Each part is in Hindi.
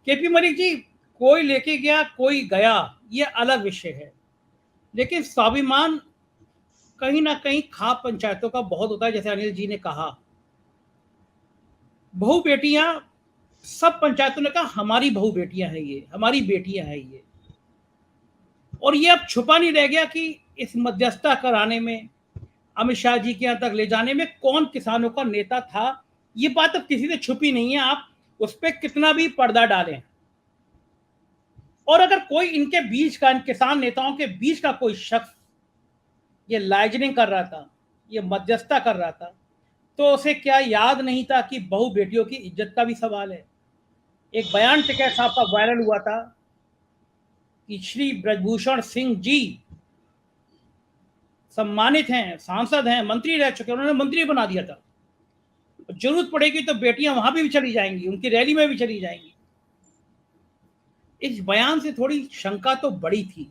केपी मलिक जी, कोई लेके गया कोई गया, ये अलग विषय है, लेकिन स्वाभिमान कहीं ना कहीं खाप पंचायतों का बहुत होता है। जैसे अनिल जी ने कहा, बहु बेटियां, सब पंचायतों ने कहा हमारी बहु बेटियां हैं, ये हमारी बेटियां हैं ये। और ये अब छुपा नहीं रह गया कि इस मध्यस्थता कराने में, अमित शाह जी के यहाँ तक ले जाने में कौन किसानों का नेता था। ये बात अब किसी से छुपी नहीं है, आप उस पर कितना भी पर्दा डालें। और अगर कोई इनके बीच का, इन किसान नेताओं के बीच का कोई शख्स ये लाइजनिंग कर रहा था, ये मध्यस्थता कर रहा था, तो उसे क्या याद नहीं था कि बहु बेटियों की इज्जत का भी सवाल है। एक बयान टिकैत साहब का वायरल हुआ था कि श्री ब्रजभूषण सिंह जी सम्मानित हैं, सांसद हैं, मंत्री रह चुके, उन्होंने मंत्री बना दिया था, जरूरत पड़ेगी तो बेटियां वहां भी चली जाएंगी, उनकी रैली में भी चली जाएंगी। इस बयान से थोड़ी शंका तो बड़ी थी,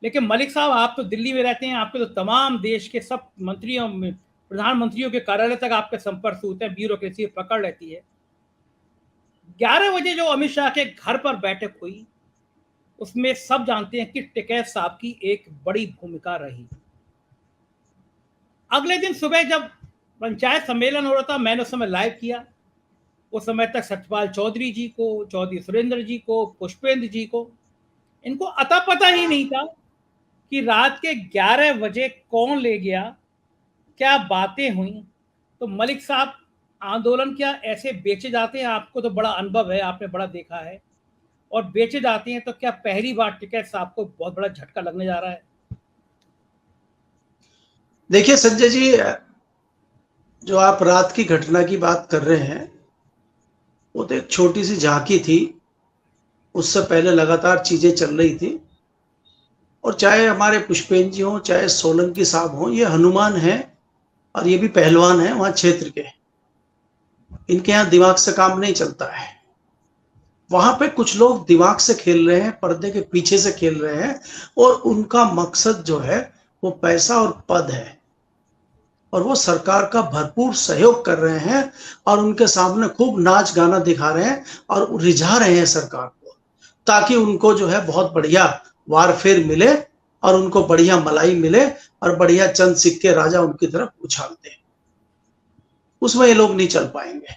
लेकिन मलिक साहब, आप तो दिल्ली में रहते हैं, आपके तो तमाम देश के सब मंत्रियों में, प्रधानमंत्रियों के कार्यालय तक आपके संपर्क होते हैं, ब्यूरोक्रेसी पकड़ लेती है। 11 बजे जो अमित शाह के घर पर बैठक हुई, उसमें सब जानते हैं कि टिकैत साहब की एक बड़ी भूमिका रही। अगले दिन सुबह जब पंचायत सम्मेलन हो रहा था, मैंने उस समय लाइव किया। उस समय तक सत्यपाल चौधरी जी को, चौधरी सुरेंद्र जी को, पुष्पेंद्र जी को, इनको अता पता ही नहीं था कि रात के 11 बजे कौन ले गया, क्या बातें हुई। तो मलिक साहब, आंदोलन क्या ऐसे बेचे जाते हैं? आपको तो बड़ा अनुभव है, आपने बड़ा देखा है। और बेचे जाते हैं तो क्या पहली बार टिकैत साहब को बहुत बड़ा झटका लगने जा रहा है? देखिए संजय जी, जो आप रात की घटना की बात कर रहे हैं, वो तो एक छोटी सी झांकी थी। उससे पहले लगातार चीजें चल रही थी। और चाहे हमारे पुष्पेंद्र जी हों, चाहे सोलंकी साहब हों, ये हनुमान हैं और ये भी पहलवान हैं वहां क्षेत्र के। इनके यहाँ दिमाग से काम नहीं चलता है। वहां पे कुछ लोग दिमाग से खेल रहे हैं, पर्दे के पीछे से खेल रहे हैं, और उनका मकसद जो है वो पैसा और पद है। और वो सरकार का भरपूर सहयोग कर रहे हैं और उनके सामने खूब नाच गाना दिखा रहे हैं और रिझा रहे हैं सरकार को, ताकि उनको जो है बहुत बढ़िया वारफेर मिले और उनको बढ़िया मलाई मिले और बढ़िया चंद सिक्के राजा उनकी तरफ उछाल दे। उसमें ये लोग नहीं चल पाएंगे।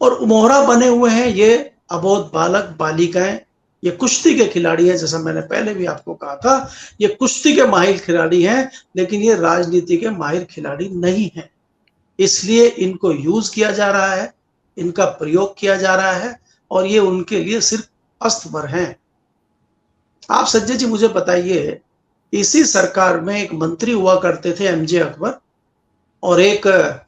और मोहरा बने हुए हैं ये अबोध बालक बालिकाएं। ये कुश्ती के खिलाड़ी हैं, जैसा मैंने पहले भी आपको कहा था, ये कुश्ती के माहिर खिलाड़ी हैं, लेकिन ये राजनीति के माहिर खिलाड़ी नहीं हैं। इसलिए इनको यूज किया जा रहा है, इनका प्रयोग किया जा रहा है, और ये उनके लिए सिर्फ अस्त्र हैं। आप संजय जी मुझे बताइए, इसी सरकार में एक मंत्री हुआ करते थे एमजे अकबर, और एक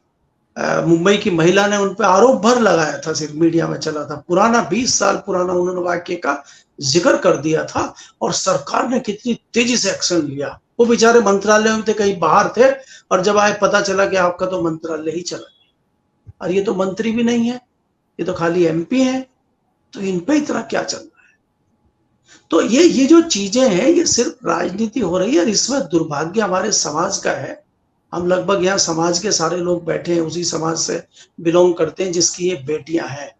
मुंबई की महिला ने उन पर आरोप भर लगाया था, सिर्फ मीडिया में चला था, पुराना 20 साल पुराना उन्होंने वाक्य का जिक्र कर दिया था, और सरकार ने कितनी तेजी से एक्शन लिया। वो बेचारे मंत्रालय में थे, कहीं बाहर थे, और जब आए पता चला कि आपका तो मंत्रालय ही चला गया, और ये तो मंत्री भी नहीं है, ये तो खाली एमपी है। तो इन पे इतना क्या चल रहा है? तो ये जो चीजें हैं, ये सिर्फ राजनीति हो रही है, और इसमें दुर्भाग्य हमारे समाज का है। हम लगभग यहाँ समाज के सारे लोग बैठे हैं, उसी समाज से बिलोंग करते हैं जिसकी ये बेटियां हैं।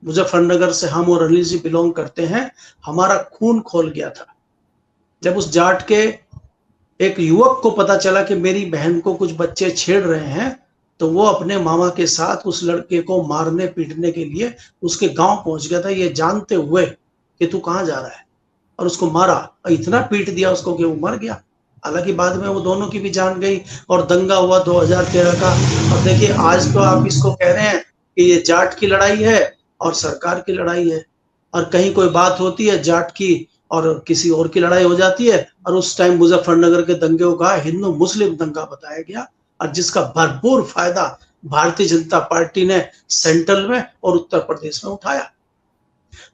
मुजफ्फरनगर से हम और अनिल जी बिलोंग करते हैं। हमारा खून खोल गया था जब उस जाट के एक युवक को पता चला कि मेरी बहन को कुछ बच्चे छेड़ रहे हैं, तो वो अपने मामा के साथ उस लड़के को मारने पीटने के लिए उसके गांव पहुंच गया था, ये जानते हुए कि तू कहां जा रहा है, और उसको मारा, इतना पीट दिया उसको कि वो मर गया। हालांकि बाद में वो दोनों की भी जान गई और दंगा हुआ 2013 का। और देखिए आज तो आप इसको कह रहे हैं कि ये जाट की लड़ाई है और सरकार की लड़ाई है, और कहीं कोई बात होती है जाट की और किसी और की लड़ाई हो जाती है, और उस टाइम मुजफ्फरनगर के दंगे को कहा हिंदू मुस्लिम दंगा बताया गया, और जिसका भरपूर फायदा भारतीय जनता पार्टी ने सेंट्रल में और उत्तर प्रदेश में उठाया।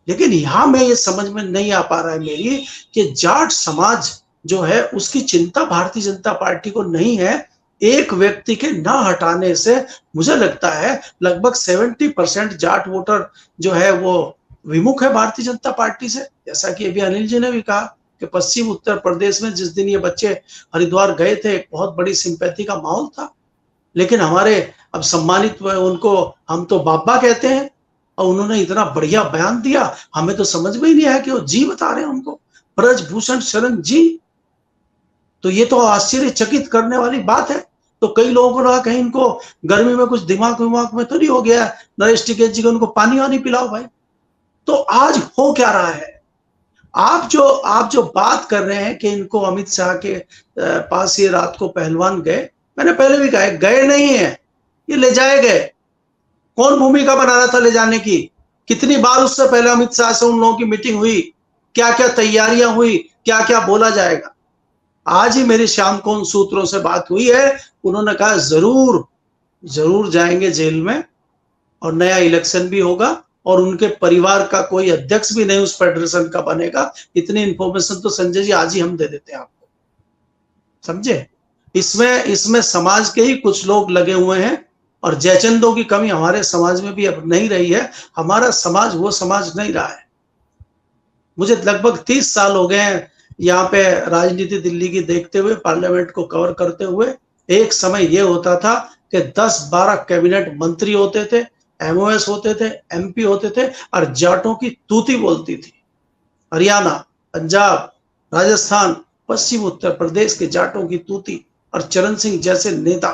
लेकिन यहां में ये समझ में नहीं आ पा रहा है मेरी कि जाट समाज जो है उसकी चिंता भारतीय जनता पार्टी को नहीं है। एक व्यक्ति के ना हटाने से मुझे लगता है लगभग 70% जाट वोटर जो है वो विमुख है भारतीय जनता पार्टी से। जैसा कि अभी अनिल जी ने भी कहा कि पश्चिम उत्तर प्रदेश में जिस दिन ये बच्चे हरिद्वार गए थे, एक बहुत बड़ी सिंपैथी का माहौल था। लेकिन हमारे अब सम्मानित उनको हम तो बाबा कहते हैं, और उन्होंने इतना बढ़िया बयान दिया, हमें तो समझ में ही नहीं आया कि वो जी बता रहे हैं उनको, ब्रजभूषण शरण जी। तो ये तो आश्चर्यचकित करने वाली बात है। तो कई लोगों को लगा कहीं इनको गर्मी में कुछ दिमाग विमाग में तो नहीं हो गया, नरेश टिकैत जी को उनको पानी वानी पिलाओ भाई। तो आज हो क्या रहा है, आप जो बात कर रहे हैं कि इनको अमित शाह के पास ये रात को पहलवान गए, मैंने पहले भी कहा गए नहीं है, ये ले जाए गए। कौन भूमिका बना रहा था ले जाने की, कितनी बार उससे पहले अमित शाह से उन लोगों की मीटिंग हुई, क्या क्या तैयारियां हुई, क्या क्या बोला जाएगा। आज ही मेरी शाम को उन सूत्रों से बात हुई है, उन्होंने कहा जरूर जरूर जाएंगे जेल में, और नया इलेक्शन भी होगा, और उनके परिवार का कोई अध्यक्ष भी नहीं उस फेडरेशन का बनेगा। इतनी इंफॉर्मेशन तो संजय जी आज ही हम दे देते हैं आपको, समझे। इसमें समाज के ही कुछ लोग लगे हुए हैं, और जयचंदों की कमी हमारे समाज में भी अब नहीं रही है। हमारा समाज वो समाज नहीं रहा है। मुझे लगभग 30 साल हो गए हैं यहाँ पे राजनीति दिल्ली की देखते हुए, पार्लियामेंट को कवर करते हुए। एक समय ये होता था कि 10-12 कैबिनेट मंत्री होते थे, एमओएस होते थे, एमपी होते थे, और जाटों की तूती बोलती थी। हरियाणा, पंजाब, राजस्थान, पश्चिम उत्तर प्रदेश के जाटों की तूती, और चरण सिंह जैसे नेता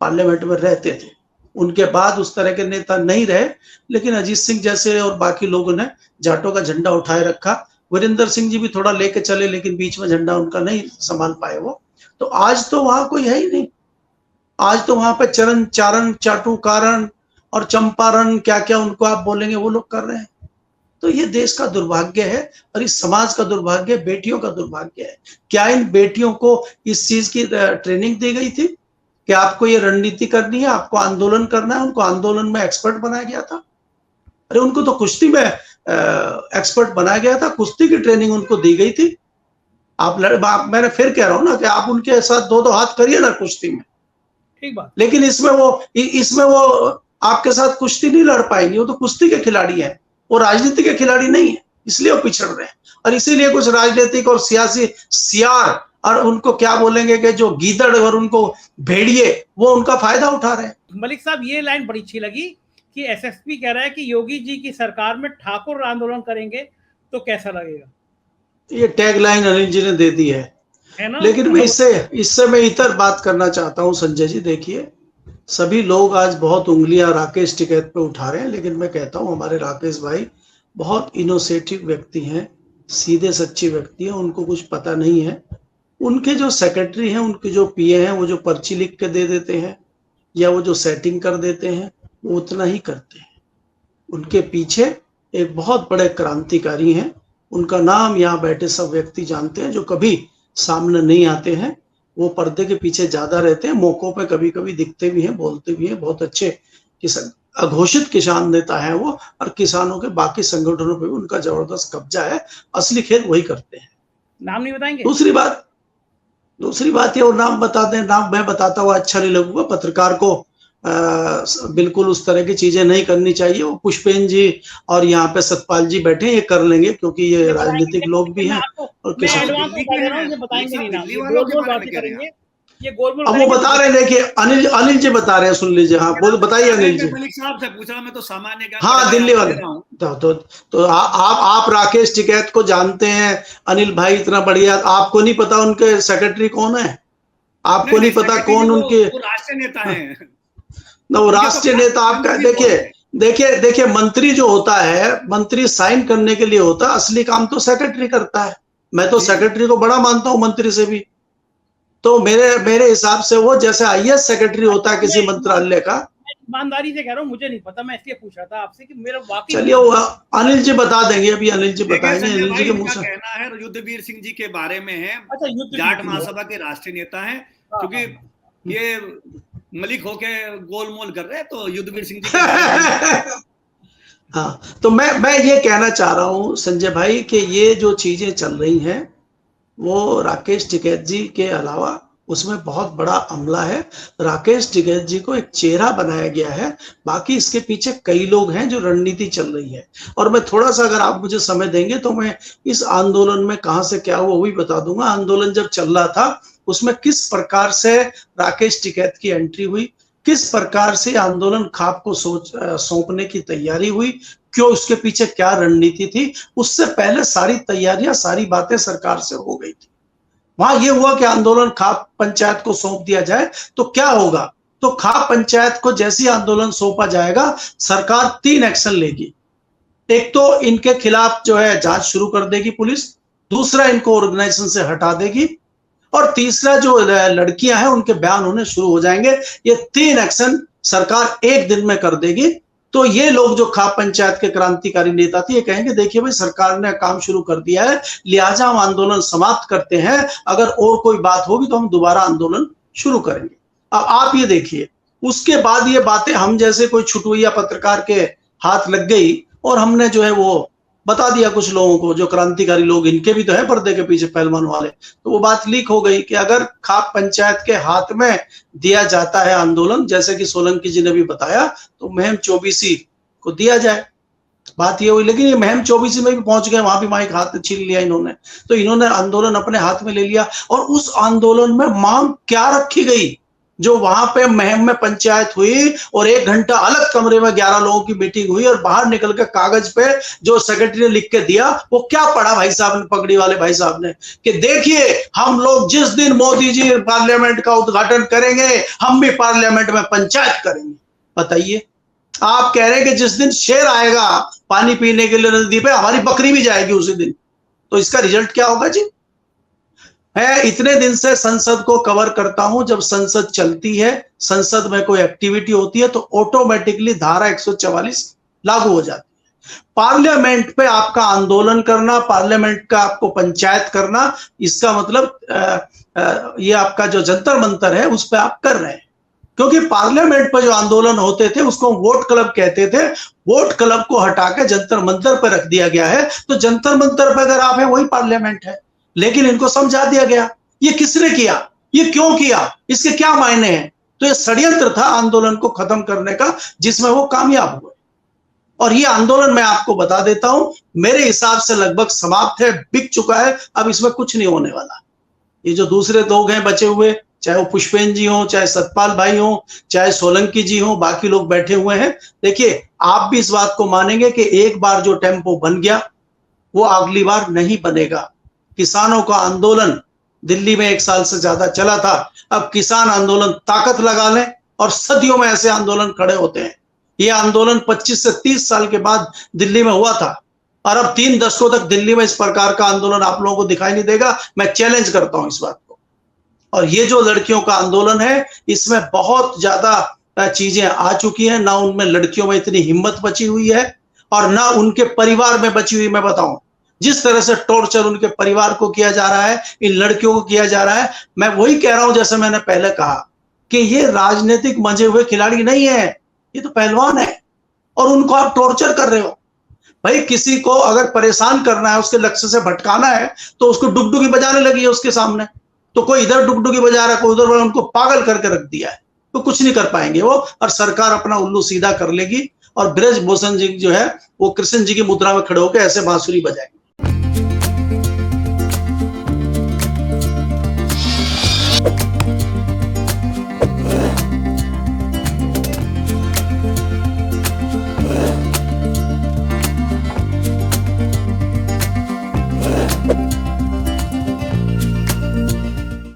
पार्लियामेंट में रहते थे। उनके बाद उस तरह के नेता नहीं रहे, लेकिन अजीत सिंह जैसे और बाकी लोगों ने जाटों का झंडा उठाए रखा। वीरेंद्र सिंह जी भी थोड़ा लेके चले, लेकिन बीच में झंडा उनका नहीं संभाल पाए वो। तो आज तो वहां कोई है ही नहीं। आज तो वहां पे चरण चारण चाटुकारण और चंपारण, क्या क्या उनको आप बोलेंगे, वो लोग कर रहे हैं। तो ये देश का दुर्भाग्य है, और इस समाज का दुर्भाग्य, बेटियों का दुर्भाग्य है। क्या इन बेटियों को इस चीज की ट्रेनिंग दी गई थी कि आपको ये रणनीति करनी है, आपको आंदोलन करना है? उनको आंदोलन में एक्सपर्ट बनाया गया था? अरे उनको तो कुश्ती में एक्सपर्ट बनाया गया था, कुश्ती की ट्रेनिंग उनको दी गई थी। मैंने फिर कह रहा हूं ना कि आप उनके साथ दो हाथ करिए ना कुश्ती में, ठीक बात। लेकिन इसमें वो आपके साथ कुश्ती नहीं लड़ पाएंगे। वो तो कुश्ती के खिलाड़ी हैं, वो राजनीति के खिलाड़ी नहीं है, इसलिए वो पिछड़ रहे हैं। और इसीलिए कुछ राजनीतिक और सियासी सियार, और उनको क्या बोलेंगे कि जो गीदड़ और उनको भेड़िए, वो उनका फायदा उठा रहे हैं। मलिक साहब, ये लाइन बड़ी अच्छी लगी कि एसएसपी कह रहा है कि योगी जी की सरकार में ठाकुर आंदोलन करेंगे तो कैसा लगेगा। ये टैगलाइन अनिल जी ने दे दी है ना? लेकिन मैं इससे मैं इतर बात करना चाहता हूं संजय जी। देखिए, सभी लोग आज बहुत उंगलियां राकेश टिकैत पे उठा रहे हैं, लेकिन मैं कहता हूं हमारे राकेश भाई बहुत इनोसेटिव व्यक्ति हैं, सीधे सच्चे व्यक्ति हैं, उनको कुछ पता नहीं है। उनके जो सेक्रेटरी हैं, उनके जो पीए हैं, वो जो पर्ची लिख के दे देते हैं या वो जो सेटिंग कर देते हैं, वो उतना ही करते हैं। उनके पीछे एक बहुत बड़े क्रांतिकारी हैं, उनका नाम यहाँ बैठे सब व्यक्ति जानते हैं, जो कभी सामने नहीं आते हैं, वो पर्दे के पीछे ज्यादा रहते हैं, मौकों पे कभी कभी दिखते भी हैं, बोलते भी हैं। बहुत अच्छे किसान, अघोषित किसान नेता है वो, और किसानों के बाकी संगठनों पे भी उनका जबरदस्त कब्जा है। असली खेल वही करते हैं। नाम नहीं बताएंगे? दूसरी बात ये, और नाम बता दें, नाम मैं बताता हुआ अच्छा नहीं लगूंगा। पत्रकार को बिल्कुल उस तरह की चीजें नहीं करनी चाहिए। वो पुष्पेन जी और यहाँ पे सतपाल जी बैठे, ये कर लेंगे, क्योंकि ये राजनीतिक लोग भी हैं। और अब वो बता रहे हैं, देखिए अनिल जी बता रहे हैं, सुन लीजिए। हाँ बताइए अनिल जी। मलिक साहब से पूछा, मैं तो सामान्य, हाँ दिल्ली वाले। तो आप राकेश टिकैत को जानते हैं, अनिल भाई इतना बढ़िया, आपको नहीं पता उनके सेक्रेटरी कौन है? आपको नहीं पता कौन उनके राष्ट्रीय नेता है? ना, वो राष्ट्रीय नेता आपका, देखिए मंत्री जो होता है, मंत्री साइन करने के लिए होता है, असली काम तो सेक्रेटरी करता है। मैं तो सेक्रेटरी को बड़ा मानता हूं मंत्री से भी। तो मेरे हिसाब से वो जैसे आईएएस सेक्रेटरी होता है किसी मंत्रालय का। ईमानदारी से कह रहा हूँ, मुझे नहीं पता, मैं इसलिए पूछ रहा था आपसे कि मेरा वाकई। चलिए वो अनिल जी बता देंगे, अभी अनिल जी बताएंगे। अनिल जी के मुंह से कहना है युद्धवीर सिंह जी के बारे में है। अच्छा, जाट महासभा के राष्ट्रीय नेता हैं, क्योंकि ये मलिक होके गोलमोल कर रहे हैं, तो युद्धवीर सिंह जी हाँ, तो मैं ये कहना चाह रहा हूँ संजय भाई कि ये जो चीजें चल रही हैं, वो राकेश टिकैत जी के अलावा उसमें बहुत बड़ा अमला है। राकेश टिकैत जी को एक चेहरा बनाया गया है, बाकी इसके पीछे कई लोग हैं जो रणनीति चल रही है। और मैं थोड़ा सा, अगर आप मुझे समय देंगे, तो मैं इस आंदोलन में कहां से क्या हुआ वो भी बता दूंगा। आंदोलन जब चल रहा था, उसमें किस प्रकार से राकेश टिकैत की एंट्री हुई, किस प्रकार से आंदोलन खाप को सौंपने की तैयारी हुई, क्यों, उसके पीछे क्या रणनीति थी, उससे पहले सारी तैयारियां, सारी बातें सरकार से हो गई थी। वहां यह हुआ कि आंदोलन खाप पंचायत को सौंप दिया जाए तो क्या होगा, तो खाप पंचायत को जैसे ही आंदोलन सौंपा जाएगा, सरकार 3 एक्शन लेगी। एक तो इनके खिलाफ जो है जांच शुरू कर देगी पुलिस, दूसरा इनको ऑर्गेनाइजेशन से हटा देगी, और तीसरा जो लड़कियां हैं उनके बयान होने शुरू हो जाएंगे। ये 3 एक्शन सरकार एक दिन में कर देगी। तो ये लोग जो खाप पंचायत के क्रांतिकारी नेता थे, ये कहेंगे देखिए भाई, सरकार ने काम शुरू कर दिया है, लिहाजा हम आंदोलन समाप्त करते हैं, अगर और कोई बात होगी तो हम दोबारा आंदोलन शुरू करेंगे। अब आप ये देखिए, उसके बाद ये बातें हम जैसे कोई छुटवैया पत्रकार के हाथ लग गई और हमने जो है वो बता दिया कुछ लोगों को, जो क्रांतिकारी लोग, इनके भी तो है पर्दे के पीछे पहलवान वाले, तो वो बात लीक हो गई कि अगर खाप पंचायत के हाथ में दिया जाता है आंदोलन, जैसे कि सोलंकी जी ने भी बताया, तो मुहिम 24 को दिया जाए। बात ये हुई, लेकिन ये मुहिम 24 में भी पहुंच गए, वहां भी माइक हाथ छीन लिया इन्होंने, तो इन्होंने आंदोलन अपने हाथ में ले लिया। और उस आंदोलन में मांग क्या रखी गई, जो वहां पे मुहिम में पंचायत हुई और 1 घंटा अलग कमरे में 11 लोगों की मीटिंग हुई, और बाहर निकल के कागज पे जो सेक्रेटरी ने लिख के दिया, वो क्या पढ़ा भाई साहब ने, पगड़ी वाले भाई साहब ने, कि देखिए हम लोग जिस दिन मोदी जी पार्लियामेंट का उद्घाटन करेंगे, हम भी पार्लियामेंट में पंचायत करेंगे। बताइए, आप कह रहे हैं कि जिस दिन शेर आएगा पानी पीने के लिए नदी पे, हमारी बकरी भी जाएगी उसी दिन। तो इसका रिजल्ट क्या होगा जी? मैं इतने दिन से संसद को कवर करता हूं, जब संसद चलती है, संसद में कोई एक्टिविटी होती है, तो ऑटोमेटिकली धारा 144 लागू हो जाती है। पार्लियामेंट पे आपका आंदोलन करना, पार्लियामेंट का आपको पंचायत करना, इसका मतलब ये आपका जो जंतर मंतर है उस पर आप कर रहे हैं। क्योंकि पार्लियामेंट पर जो आंदोलन होते थे उसको वोट क्लब कहते थे, वोट क्लब को हटा के जंतर मंतर पर रख दिया गया है। तो जंतर मंतर पर अगर आप है, वही पार्लियामेंट है। लेकिन इनको समझा दिया गया, ये किसने किया, ये क्यों किया, इसके क्या मायने हैं। तो ये षड्यंत्र था आंदोलन को खत्म करने का, जिसमें वो कामयाब हुए। और ये आंदोलन मैं आपको बता देता हूं, मेरे हिसाब से लगभग समाप्त है, बिक चुका है, अब इसमें कुछ नहीं होने वाला। ये जो दूसरे लोग हैं बचे हुए, चाहे वो पुष्पेन जी हो, चाहे सतपाल भाई हो, चाहे सोलंकी जी हो, बाकी लोग बैठे हुए हैं, देखिए आप भी इस बात को मानेंगे कि एक बार जो टेम्पो बन गया वो अगली बार नहीं बनेगा। किसानों का आंदोलन दिल्ली में 1 साल से ज्यादा चला था, अब किसान आंदोलन ताकत लगा लें, और सदियों में ऐसे आंदोलन खड़े होते हैं। ये आंदोलन 25 से 30 साल के बाद दिल्ली में हुआ था, और अब 3 दशकों तक दिल्ली में इस प्रकार का आंदोलन आप लोगों को दिखाई नहीं देगा। मैं चैलेंज करता हूं इस बात को। और ये जो लड़कियों का आंदोलन है, इसमें बहुत ज्यादा चीजें आ चुकी हैं, ना उनमें लड़कियों में इतनी हिम्मत बची हुई है, और ना उनके परिवार में बची हुई। मैं बताऊं, जिस तरह से टॉर्चर उनके परिवार को किया जा रहा है, इन लड़कियों को किया जा रहा है, मैं वही कह रहा हूं जैसे मैंने पहले कहा कि ये राजनीतिक मंजे हुए खिलाड़ी नहीं है, ये तो पहलवान है, और उनको आप टॉर्चर कर रहे हो। भाई किसी को अगर परेशान करना है, उसके लक्ष्य से भटकाना है, तो उसको डुगडुगी बजाने लगी है उसके सामने, तो कोई इधर डुगडुगी बजा रहा है, कोई उधर, उनको पागल करके रख दिया है, तो कुछ नहीं कर पाएंगे वो, और सरकार अपना उल्लू सीधा कर लेगी। और ब्रजभूषण जी जो है वो कृष्ण जी की मुद्रा में खड़े होकर ऐसे बांसुरी बजाएंगे।